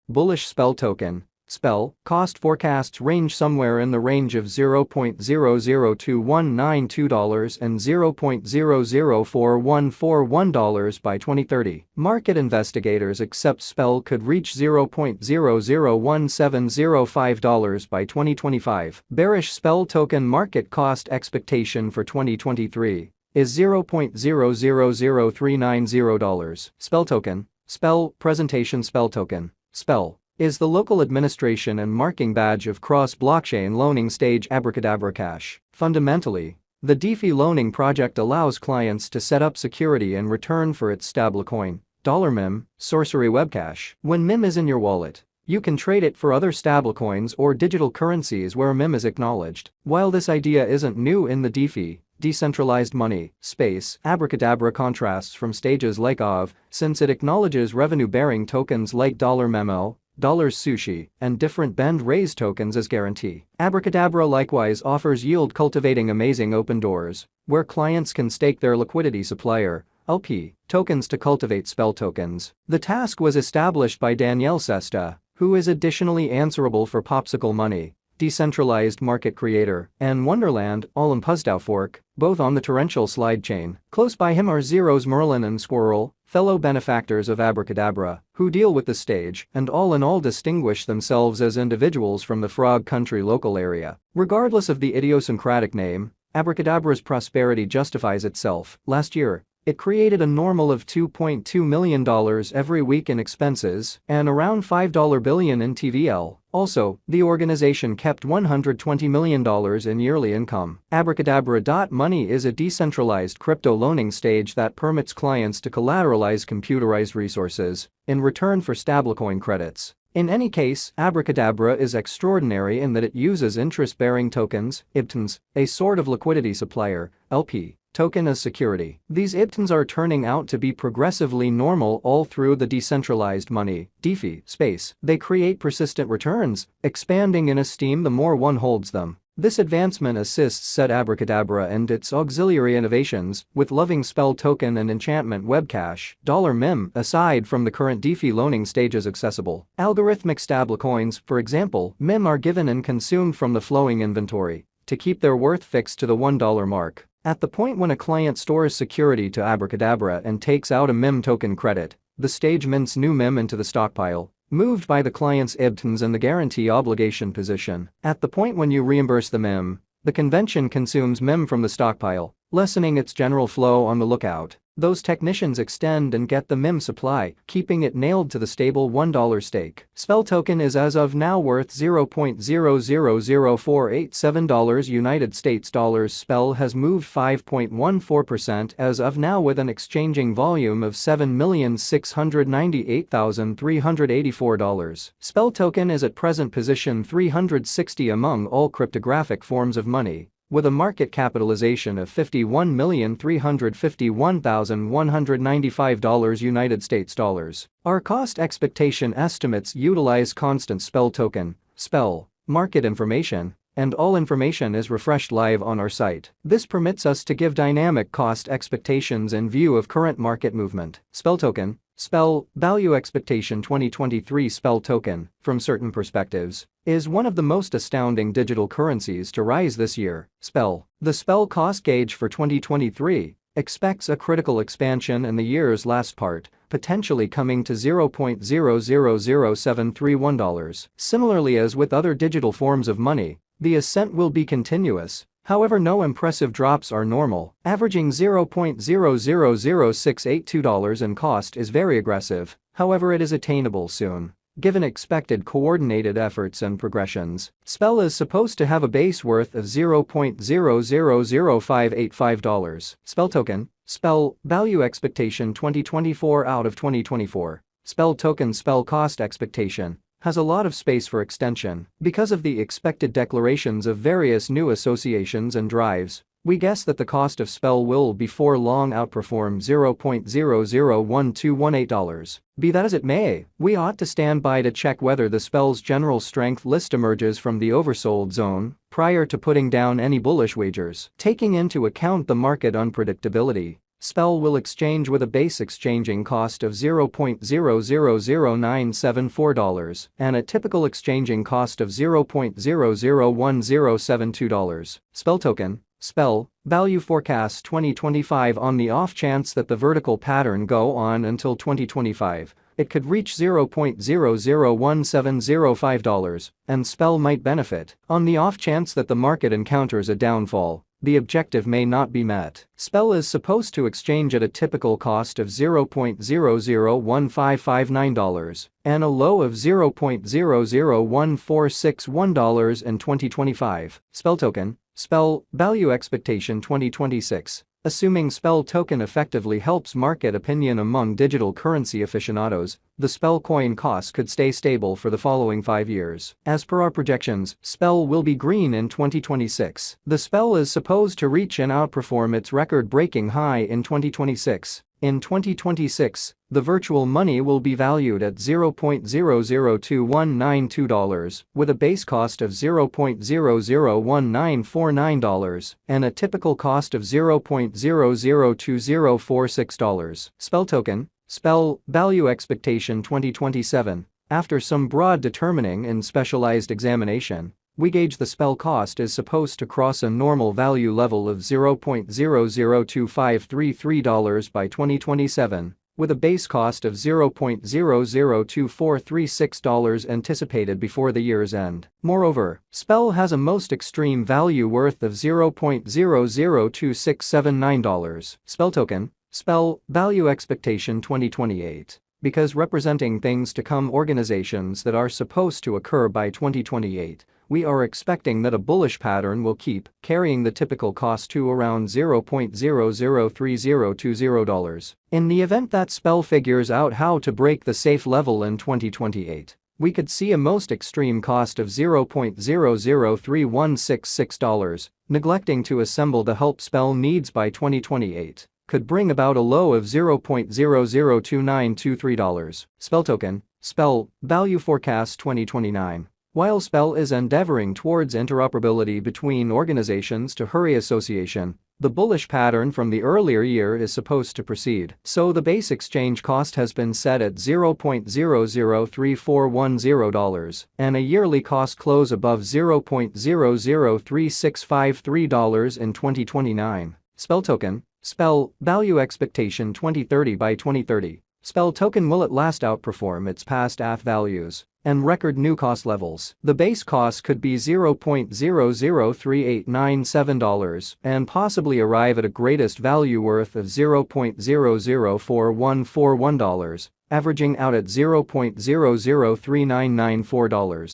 Bullish SPEL token. SPEL cost forecasts range somewhere in the range of $0.002192 and $0.004141 by 2030. Market investigators accept SPEL could reach $0.001705 by 2025. Bearish SPEL token market cost expectation for 2023 is $0.000390. SPEL token. SPEL presentation. SPEL token. SPEL is the local administration and marking badge of cross-blockchain loaning stage Abracadabra Cash. Fundamentally, the DeFi loaning project allows clients to set up security in return for its stablecoin, $MIM, Sorcery Webcash. When MIM is in your wallet, you can trade it for other stablecoins or digital currencies where MIM is acknowledged. While this idea isn't new in the DeFi, decentralized money, space, Abracadabra contrasts from stages like OV since it acknowledges revenue-bearing tokens like $Memo, $Sushi, and different bend-raise tokens as guarantee. Abracadabra likewise offers yield-cultivating amazing open doors, where clients can stake their liquidity supplier, LP, tokens to cultivate SPEL tokens. The task was established by Danielle Sesta, who is additionally answerable for Popsicle Money, decentralized market creator, and Wonderland, all in Puzdao fork, both on the torrential slide chain. Close by him are Zeros Merlin and Squirrel, fellow benefactors of Abracadabra, who deal with the stage and all in all distinguish themselves as individuals from the Frog Country local area. Regardless of the idiosyncratic name, Abracadabra's prosperity justifies itself. Last year, it created a normal of $2.2 million every week in expenses and around $5 billion in TVL. Also, the organization kept $120 million in yearly income. Abracadabra.money is a decentralized crypto loaning stage that permits clients to collateralize computerized resources in return for stablecoin credits. In any case, Abracadabra is extraordinary in that it uses interest-bearing tokens, IBTONs, a sort of liquidity supplier, LP, token as security. These IBTONs are turning out to be progressively normal all through the decentralized money, DeFi, space. They create persistent returns, expanding in esteem the more one holds them. This advancement assists set Abracadabra and its auxiliary innovations with loving SPEL token and enchantment webcash, $MIM, aside from the current DeFi loaning stages accessible. Algorithmic stablecoins, for example, MIM are given and consumed from the flowing inventory to keep their worth fixed to the $1 mark. At the point when a client stores security to Abracadabra and takes out a MIM token credit, the stage mints new MIM into the stockpile, moved by the client's IBTONs and the guarantee obligation position. At the point when you reimburse the MIM, the convention consumes MIM from the stockpile, lessening its general flow on the lookout. Those technicians extend and get the MIM supply, keeping it nailed to the stable $1 stake. SPEL token is as of now worth $0.000487 United States dollars. SPEL has moved 5.14% as of now with an exchanging volume of $7,698,384. SPEL token is at present position 360 among all cryptographic forms of money, with a market capitalization of $51,351,195 United States dollars. Our cost expectation estimates utilize constant SPEL token, SPEL, market information, and all information is refreshed live on our site. This permits us to give dynamic cost expectations in view of current market movement. SPEL token, SPEL, value expectation 2023. SPEL token, from certain perspectives, is one of the most astounding digital currencies to rise this year. SPEL, the SPEL cost gauge for 2023, expects a critical expansion in the year's last part, potentially coming to $0.000731. Similarly, as with other digital forms of money, the ascent will be continuous. However, no impressive drops are normal. Averaging $0.000682 in cost is very aggressive, however it is attainable soon, given expected coordinated efforts and progressions. SPEL is supposed to have a base worth of $0.000585. SPEL token, SPEL, value expectation 2024 out of 2024. SPEL token SPEL cost expectation has a lot of space for extension. Because of the expected declarations of various new associations and drives, we guess that the cost of SPEL will before long outperform $0.001218. Be that as it may, we ought to stand by to check whether the SPEL's general strength list emerges from the oversold zone prior to putting down any bullish wagers. Taking into account the market unpredictability, SPEL will exchange with a base exchanging cost of $0.000974 and a typical exchanging cost of $0.001072. SPEL token, SPEL, value forecast 2025. On the off chance that the vertical pattern go on until 2025, it could reach $0.001705 and SPEL might benefit. On the off chance that the market encounters a downfall, the objective may not be met. SPEL is supposed to exchange at a typical cost of $0.001559 and a low of $0.001461 in 2025. SPEL token, SPEL, value expectation 2026. Assuming SPEL token effectively helps market opinion among digital currency aficionados, the SPEL coin cost could stay stable for the following 5 years. As per our projections, SPEL will be green in 2026. The SPEL is supposed to reach and outperform its record-breaking high in 2026. In 2026, the virtual money will be valued at $0.002192 with a base cost of $0.001949 and a typical cost of $0.002046. SPEL token, SPEL, value expectation 2027. After some broad determining and specialized examination, we gauge the SPEL cost is supposed to cross a normal value level of $0.002533 by 2027, with a base cost of $0.002436 anticipated before the year's end. Moreover, SPEL has a most extreme value worth of $0.002679. SPEL token, SPEL, value expectation 2028. Because representing things to come organizations that are supposed to occur by 2028, we are expecting that a bullish pattern will keep carrying the typical cost to around $0.003020. In the event that SPEL figures out how to break the safe level in 2028, we could see a most extreme cost of $0.003166. Neglecting to assemble the help SPEL needs by 2028 could bring about a low of $0.002923. SPEL token, SPEL, value forecast 2029. While SPEL is endeavoring towards interoperability between organizations to hurry association, the bullish pattern from the earlier year is supposed to proceed. So the base exchange cost has been set at $0.003410 and a yearly cost close above $0.003653 in 2029. SPEL token, SPEL, value expectation 2030. By 2030, SPEL token will at last outperform its past ATH values and record new cost levels. The base cost could be $0.003897 and possibly arrive at a greatest value worth of $0.004141, averaging out at $0.003994.